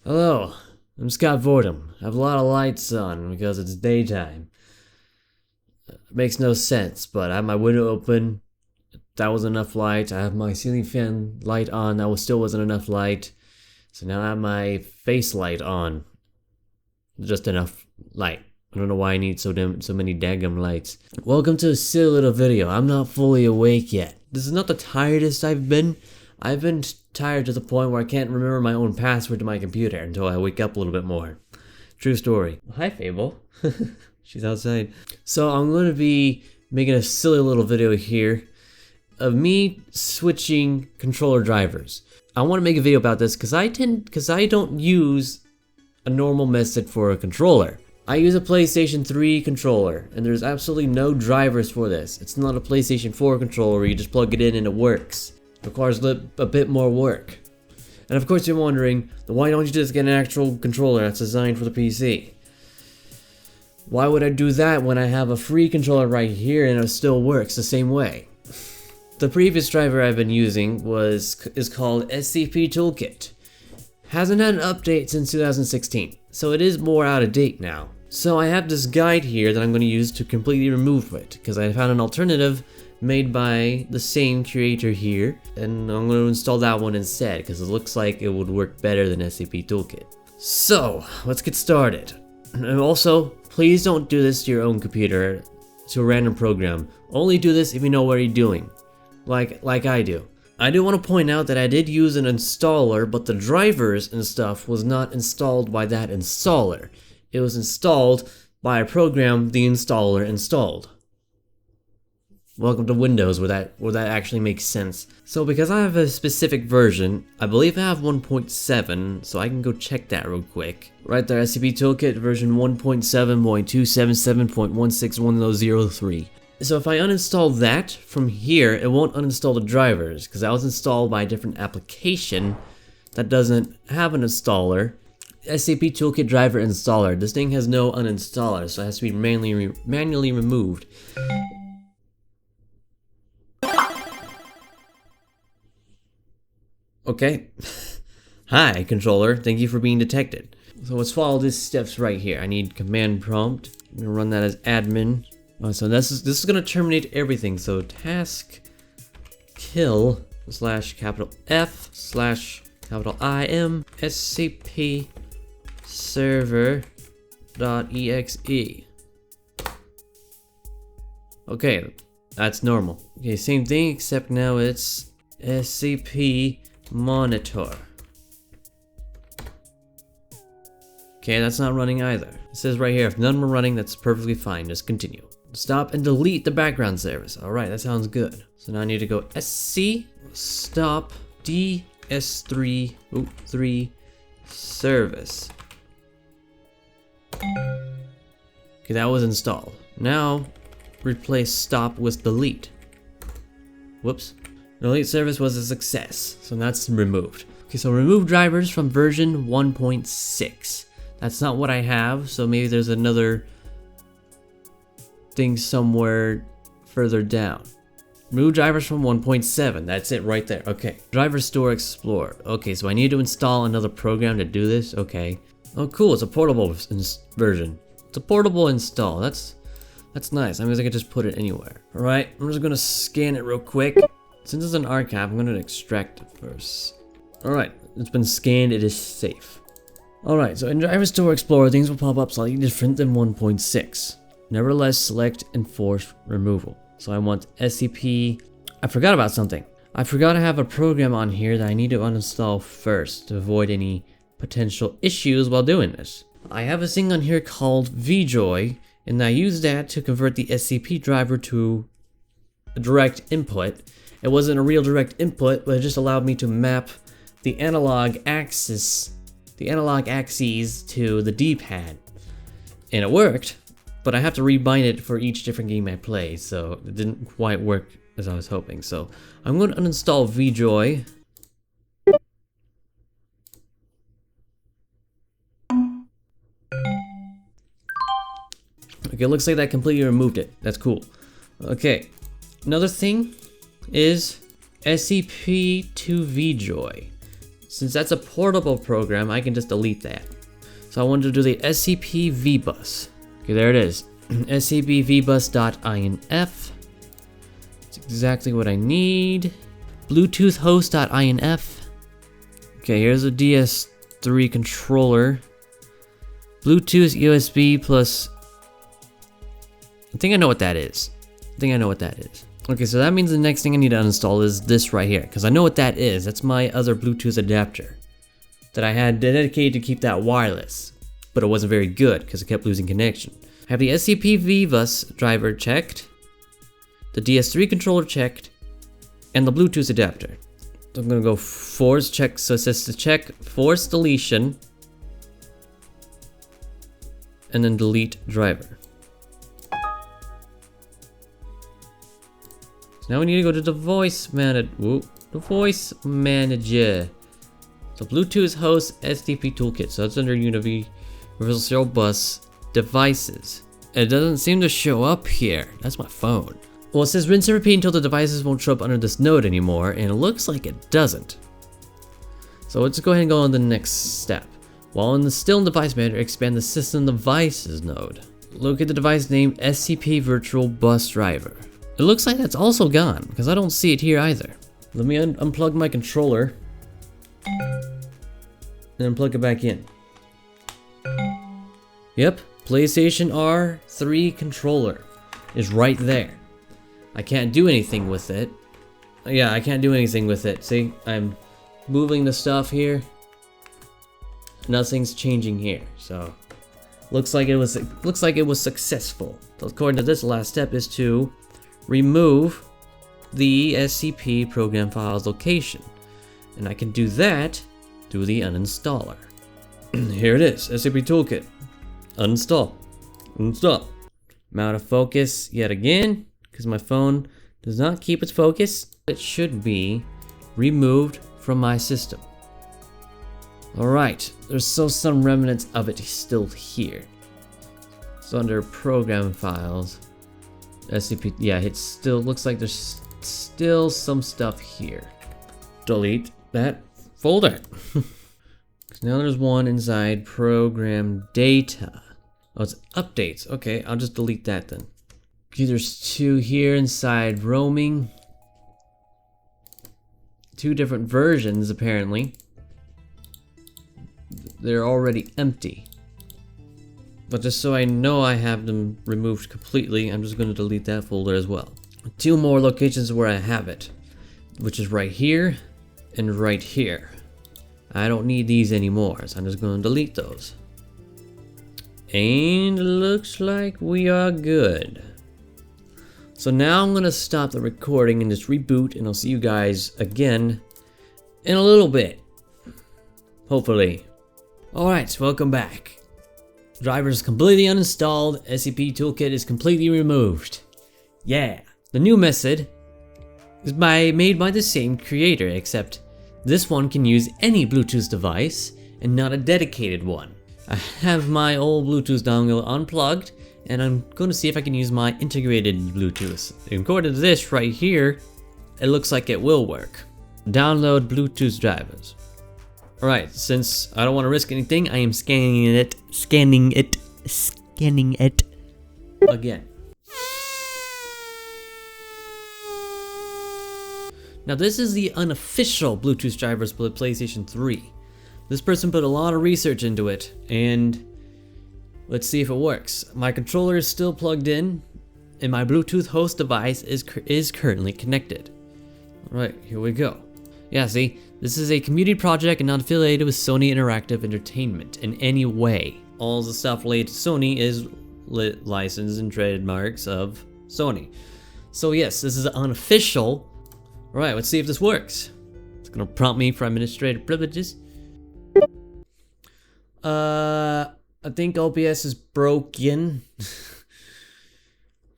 Hello, I'm ScottVordem. I have a lot of lights on because it's daytime. It makes no sense, but I have my window open. That was enough light. I have my ceiling fan light on. That still wasn't enough light. So now I have my face light on. Just enough light. I don't know why I need so many daggum lights. Welcome to a silly little video. I'm not fully awake yet. This is not the tiredest I've been. I've been tired to the point where I can't remember my own password to my computer until I wake up a little bit more. True story. Hi, Fable. She's outside. So I'm going to be making a silly little video here of me switching controller drivers. I want to make a video about this because I don't use a normal method for a controller. I use a PlayStation 3 controller, and there's absolutely no drivers for this. It's not a PlayStation 4 controller where you just plug it in and it works. It requires a bit more work. And of course you're wondering, why don't you just get an actual controller that's designed for the PC? Why would I do that when I have a free controller right here and it still works the same way? The previous driver I've been using is called SCP Toolkit. Hasn't had an update since 2016, so it is more out of date now. So I have this guide here that I'm going to use to completely remove it, because I found an alternative made by the same creator here, and I'm going to install that one instead, because it looks like it would work better than SCP Toolkit. So, let's get started. And also, please don't do this to your own computer, to a random program. Only do this if you know what you're doing, like I do. I do want to point out that I did use an installer, but the drivers and stuff was not installed by that installer. It was installed by a program the installer installed. Welcome to Windows, where that actually makes sense. So because I have a specific version, I believe I have 1.7, so I can go check that real quick. Right there, SCP Toolkit version 1.7.277.16103. So if I uninstall that from here, it won't uninstall the drivers, because that was installed by a different application that doesn't have an installer. SCP Toolkit driver installer. This thing has no uninstaller, so it has to be manually removed. Okay. Hi, controller. Thank you for being detected. So let's follow these steps right here. I need command prompt. I'm gonna run that as admin. So this is gonna terminate everything. So task kill /F/IM SCP server.exe. Okay, that's normal. Okay, same thing except now it's SCP monitor. Okay, that's not running either. It says right here, if none were running, that's perfectly fine. Just continue. Stop and delete the background service. Alright, that sounds good. So now I need to go SC stop DS3 3 service. Okay, that was installed. Now replace stop with delete. Whoops. Delete service was a success, so that's removed. Okay, so remove drivers from version 1.6. That's not what I have, so maybe there's another thing somewhere further down. Remove drivers from 1.7. That's it right there. Okay. Driver store explorer. Okay, so I need to install another program to do this. Okay. Oh, cool. It's a portable version. It's a portable install. That's nice. I mean, I can just put it anywhere. All right. I'm just gonna scan it real quick. Since it's an archive, I'm gonna extract it first. All right. It's been scanned. It is safe. All right. So in Driver Store Explorer, things will pop up slightly different than 1.6. Nevertheless, select enforce removal. So I want SCP. I forgot about something. I forgot to have a program on here that I need to uninstall first to avoid any potential issues while doing this. I have a thing on here called VJoy, and I use that to convert the SCP driver to a direct input. It wasn't a real direct input, but it just allowed me to map the analog axes to the D-pad. And it worked. But I have to rebind it for each different game I play, so it didn't quite work as I was hoping. So I'm going to uninstall VJoy. Okay, it looks like that completely removed it. That's cool. Okay, another thing is SCP-2VJoy. since that's a portable program, I can just delete that. So I wanted to do the SCP VBus. Okay, there it is. scpvbus.inf. That's exactly what I need. Bluetooth host.inf. Okay, here's a DS3 controller. Bluetooth USB plus... I think I know what that is. Okay, so that means the next thing I need to uninstall is this right here, because I know what that is. That's my other Bluetooth adapter that I had dedicated to keep that wireless, but it wasn't very good because it kept losing connection. I have the SCP VBus driver checked, the DS3 controller checked, and the Bluetooth adapter. So I'm gonna go force check, so it says to check force deletion, and then delete driver. Now we need to go to the voice manager. So Bluetooth host SDP toolkit. So that's under Universal Serial Bus devices. It doesn't seem to show up here. That's my phone. Well, it says rinse and repeat until the devices won't show up under this node anymore, and it looks like it doesn't. So let's go ahead and go on to the next step. While still in device manager, expand the system devices node. Locate the device named SCP Virtual Bus Driver. It looks like that's also gone, because I don't see it here either. Let me unplug my controller, and then plug it back in. Yep, PlayStation R3 controller is right there. I can't do anything with it. Yeah, I can't do anything with it. See, I'm moving the stuff here. Nothing's changing here, so looks like it was successful. So according to this, last step is to remove the SCP program file's location, and I can do that through the uninstaller. Here it is, SCP toolkit. Uninstall. Uninstall. I'm out of focus yet again because my phone does not keep its focus. It should be removed from my system. Alright, there's still some remnants of it still here. So under program files, SCP, yeah, it still looks like there's still some stuff here. Delete that folder. Because now there's one inside program data. Oh, it's updates. Okay, I'll just delete that then. Okay, there's two here inside roaming. Two different versions apparently. They're already empty. But just so I know I have them removed completely, I'm just going to delete that folder as well. Two more locations where I have it, which is right here and right here. I don't need these anymore, so I'm just going to delete those. And looks like we are good. So now I'm going to stop the recording and just reboot, and I'll see you guys again in a little bit. Hopefully. Alright, welcome back. Driver is completely uninstalled, SCP toolkit is completely removed. Yeah. The new method is made by the same creator, except this one can use any Bluetooth device and not a dedicated one. I have my old Bluetooth dongle unplugged, and I'm going to see if I can use my integrated Bluetooth. According to this right here, it looks like it will work. Download Bluetooth drivers. Alright, since I don't want to risk anything, I am scanning it again. Now this is the unofficial Bluetooth drivers for the PlayStation 3. This person put a lot of research into it, and let's see if it works. My controller is still plugged in, and my Bluetooth host device is currently connected. Alright, here we go. Yeah, see, this is a community project and not affiliated with Sony Interactive Entertainment in any way. All the stuff related to Sony is licensed and trademarks of Sony. So yes, this is unofficial. Alright, let's see if this works. It's gonna prompt me for administrative privileges. I think OBS is broken.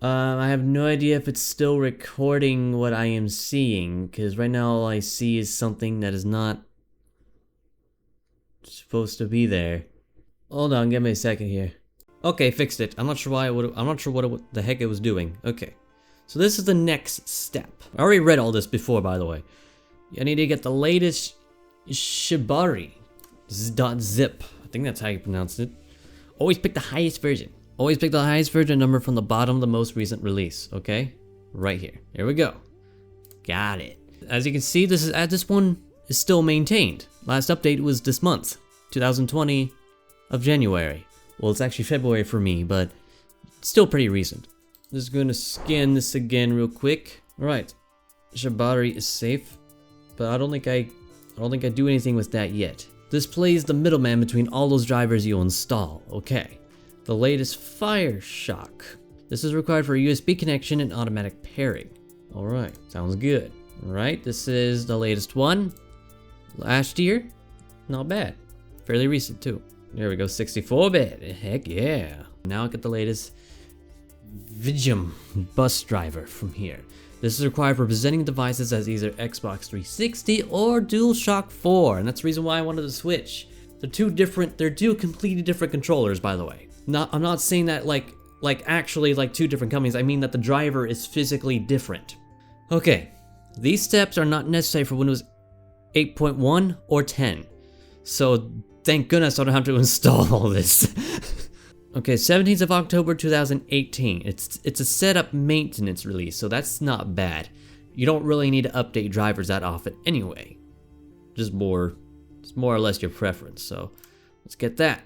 I have no idea if it's still recording what I am seeing, because right now all I see is something that is not supposed to be there. Hold on, give me a second here. Okay, fixed it. I'm not sure why I'm not sure what the heck it was doing. Okay. So this is the next step. I already read all this before, by the way. I need to get the latest Shibari. This is .zip. I think that's how you pronounce it. Always pick the highest version. Always pick the highest version number from the bottom of the most recent release, okay? Right here. Here we go. Got it. As you can see, this one is still maintained. Last update was this month, 2020 of January. Well, it's actually February for me, but still pretty recent. Just gonna scan this again real quick. All right, Shibari is safe, but I don't think I do anything with that yet. This plays the middleman between all those drivers you install. Okay, the latest Fire Shock. This is required for a USB connection and automatic pairing. All right, sounds good. All right, this is the latest one. Last year, not bad. Fairly recent too. There we go, 64-bit. Heck yeah. Now I get the latest Vigium bus driver from here. This is required for presenting devices as either Xbox 360 or DualShock 4, and that's the reason why I wanted to switch. They're two completely different controllers, by the way. I'm not saying that like actually like two different companies. I mean that the driver is physically different. Okay, these steps are not necessary for Windows 8.1 or 10. So thank goodness I don't have to install all this. Okay, 17th of October 2018. It's a setup maintenance release, so that's not bad. You don't really need to update drivers that often anyway. Just more or less your preference, so let's get that.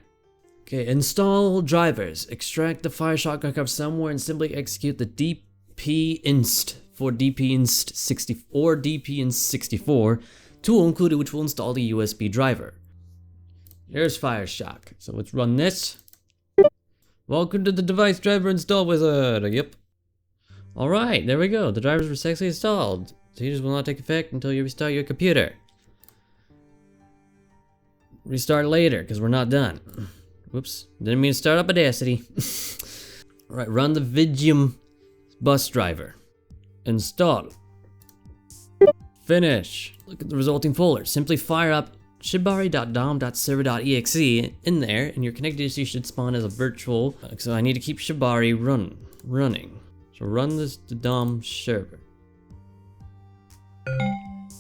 Okay, install drivers. Extract the Fireshock archive somewhere and simply execute the dpinst for dpinst60 or dpinst64 tool included, which will install the USB driver. Here's Fireshock. So let's run this. Welcome to the device driver install wizard. Yep. Alright, there we go. The drivers were successfully installed. Changes will not take effect until you restart your computer. Restart later, because we're not done. Whoops. Didn't mean to start up Audacity. Alright, run the Vigium bus driver. Install. Finish. Look at the resulting folder. Simply fire up shibari.dom.server.exe in there, and your connected DC should spawn as a virtual. So I need to keep Shibari running. So run this to DOM server.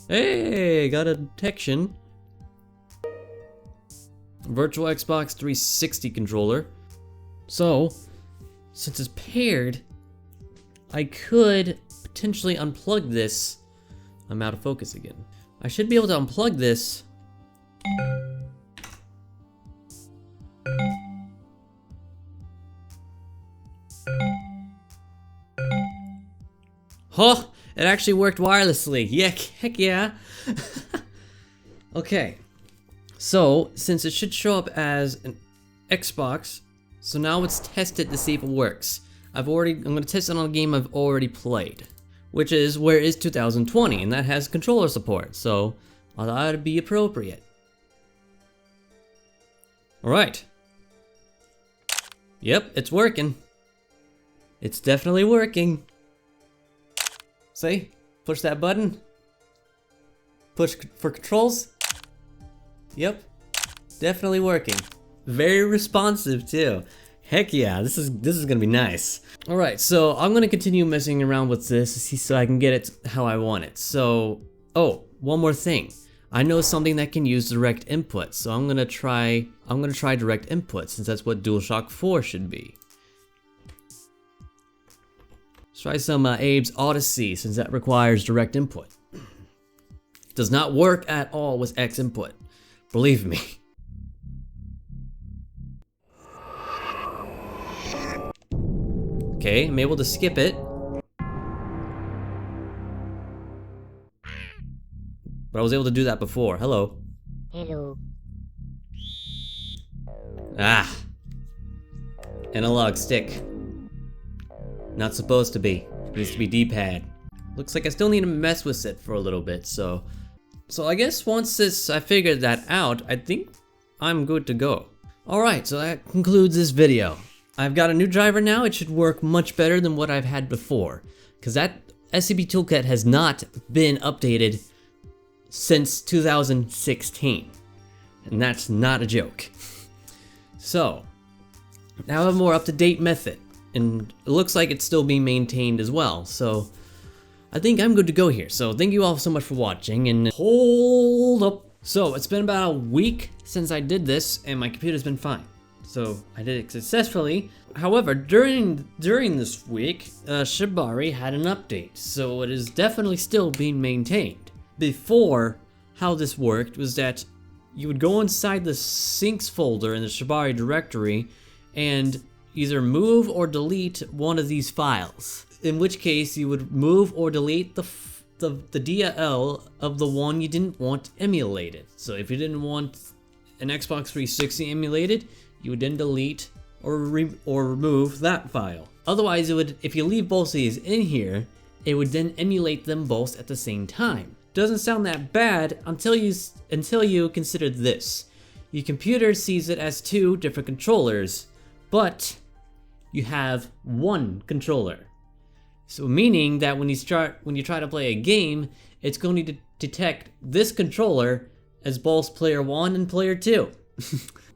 Hey, got a detection. Virtual Xbox 360 controller. So, since it's paired, I could potentially unplug this. I'm out of focus again. I should be able to unplug this. Oh, it actually worked wirelessly. Yeah, heck yeah. Okay, so since it should show up as an Xbox, so now let's test it to see if it works. I'm gonna test it on a game I've already played, which is Where Is 2020, and that has controller support, so I thought it'd be appropriate. Alright. Yep, it's working. It's definitely working. See? Push that button. Push for controls. Yep. Definitely working. Very responsive too. Heck yeah, this is gonna be nice. Alright, so I'm gonna continue messing around with this to see so I can get it how I want it. So, oh, one more thing. I know something that can use direct input, so I'm gonna try direct input since that's what DualShock 4 should be. Let's try some Abe's Odyssey since that requires direct input. Does not work at all with X input, believe me. Okay, I'm able to skip it. But I was able to do that before. Hello. Hello. Ah. Analog stick. Not supposed to be. It needs to be D-pad. Looks like I still need to mess with it for a little bit, so I guess once I figured that out, I think I'm good to go. Alright, so that concludes this video. I've got a new driver now. It should work much better than what I've had before, because that SCP toolkit has not been updated since 2016, and that's not a joke. So now I have a more up-to-date method, and it looks like it's still being maintained as well, so I think I'm good to go here. So thank you all so much for watching, and hold up. So it's been about a week since I did this and my computer's been fine. So I did it successfully. However, during this week, Shibari had an update, so it is definitely still being maintained. Before, how this worked was that you would go inside the syncs folder in the Shibari directory and either move or delete one of these files. In which case, you would move or delete the DLL of the one you didn't want emulated. So if you didn't want an Xbox 360 emulated, you would then delete or remove that file. Otherwise, it would, if you leave both of these in here, it would then emulate them both at the same time. Doesn't sound that bad until you consider this. Your computer sees it as two different controllers, but you have one controller. So meaning that when you try to play a game, it's going to detect this controller as both player 1 and player 2.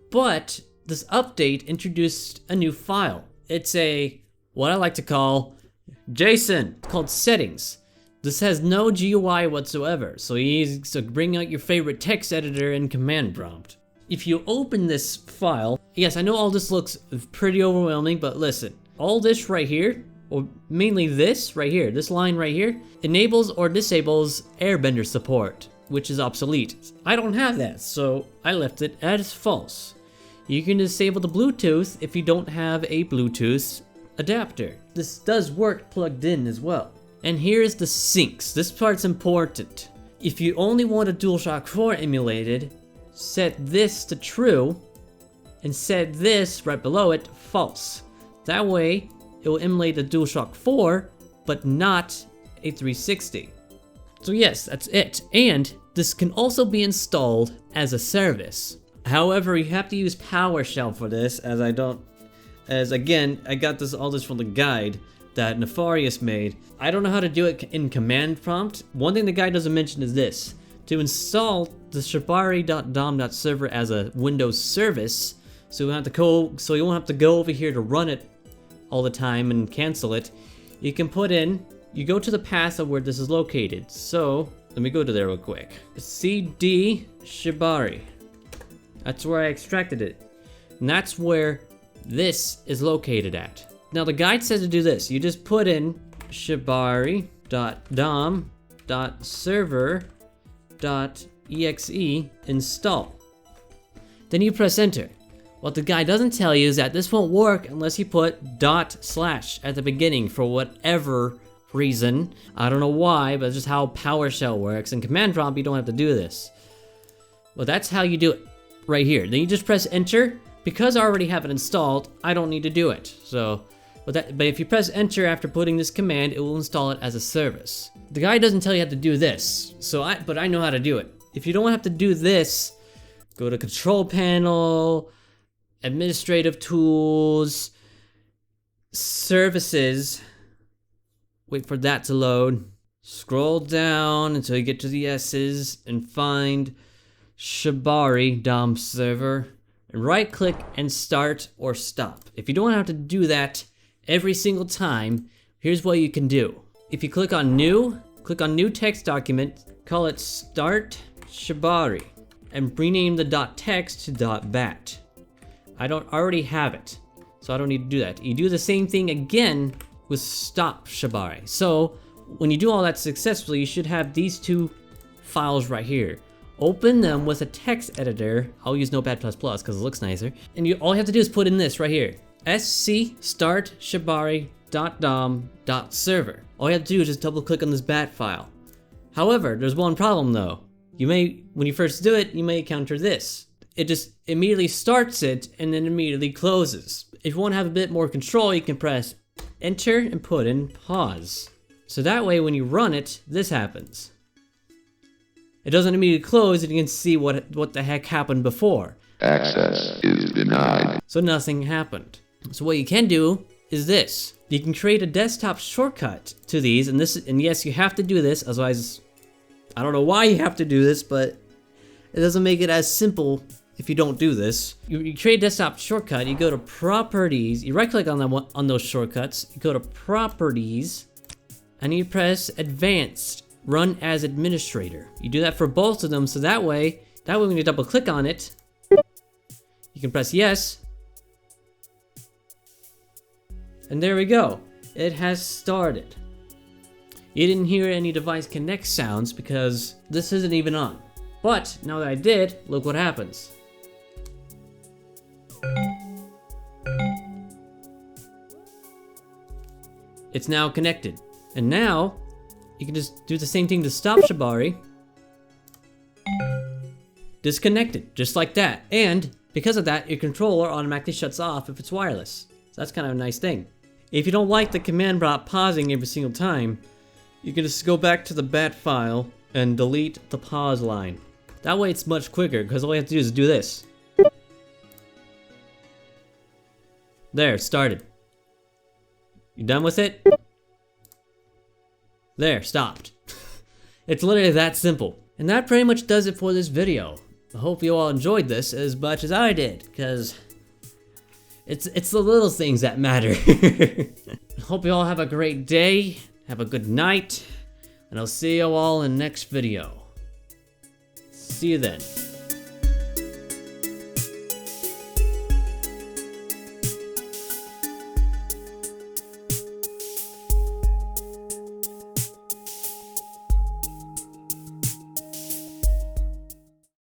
But this update introduced a new file. It's what I like to call JSON. It's called settings. This has no GUI whatsoever, so bring out your favorite text editor and command prompt. If you open this file, yes, I know all this looks pretty overwhelming, but listen, all this right here, or mainly this right here, this line right here, enables or disables Airbender support, which is obsolete. I don't have that, so I left it as false. You can disable the Bluetooth if you don't have a Bluetooth adapter. This does work plugged in as well. And here's the syncs. This part's important. If you only want a DualShock 4 emulated, set this to true, and set this right below it false. That way, it will emulate a DualShock 4, but not a 360. So yes, that's it. And this can also be installed as a service. However, you have to use PowerShell for this, as again, I got all this from the guide that Nefarious made. I don't know how to do it in command prompt. One thing the guide doesn't mention is this. To install the shibari.dom.server as a Windows service, so you won't have to go over here to run it all the time and cancel it. You go to the path of where this is located. So let me go to there real quick. CD Shibari. That's where I extracted it. And that's where this is located at. Now the guide says to do this. You just put in shibari.dom.server.exe install. Then you press enter. What the guide doesn't tell you is that this won't work unless you put / at the beginning for whatever reason. I don't know why, but it's just how PowerShell works. In command prompt, you don't have to do this. Well, that's how you do it right here. Then you just press enter. Because I already have it installed, I don't need to do it. But if you press enter after putting this command, it will install it as a service. The guide doesn't tell you how to do this, but I know how to do it. If you don't have to do this, go to Control Panel, Administrative Tools, Services. Wait for that to load. Scroll down until you get to the S's and find Shibari DOM server. And right click and start or stop. If you don't have to do that every single time, here's what you can do. If you click on new text document, call it start Shibari, and rename the .text to .bat. I already have it, so I don't need to do that. You do the same thing again with stop Shibari. So when you do all that successfully, you should have these two files right here. Open them with a text editor. I'll use Notepad++ because it looks nicer. And all you have to do is put in this right here. sc start shibari.dom.server. All you have to do is just double click on this bat file. However, there's one problem though. When you first do it, you may encounter this. It just immediately starts it and then immediately closes. If you want to have a bit more control, you can press enter and put in pause. So that way when you run it, this happens. It doesn't immediately close and you can see what the heck happened before. Access is denied. So nothing happened. So what you can do is this. You can create a desktop shortcut to these, and yes, you have to do this, otherwise, I don't know why you have to do this, but it doesn't make it as simple if you don't do this. You create a desktop shortcut, you go to Properties, you right click on those shortcuts, you go to Properties, and you press Advanced. Run as administrator. You do that for both of them, so that way That way when you double click on it, you can press yes. And there we go. It has started. You didn't hear any device connect sounds because this isn't even on. But now that I did, look what happens. It's now connected. And now, you can just do the same thing to stop Shibari. Disconnected, just like that. And because of that, your controller automatically shuts off if it's wireless. So that's kind of a nice thing. If you don't like the command prompt pausing every single time, you can just go back to the bat file and delete the pause line. That way it's much quicker, because all you have to do is do this. There, started. You done with it? There, stopped. It's literally that simple. And that pretty much does it for this video. I hope you all enjoyed this as much as I did, because it's the little things that matter. Hope you all have a great day, have a good night, and I'll see you all in the next video. See you then.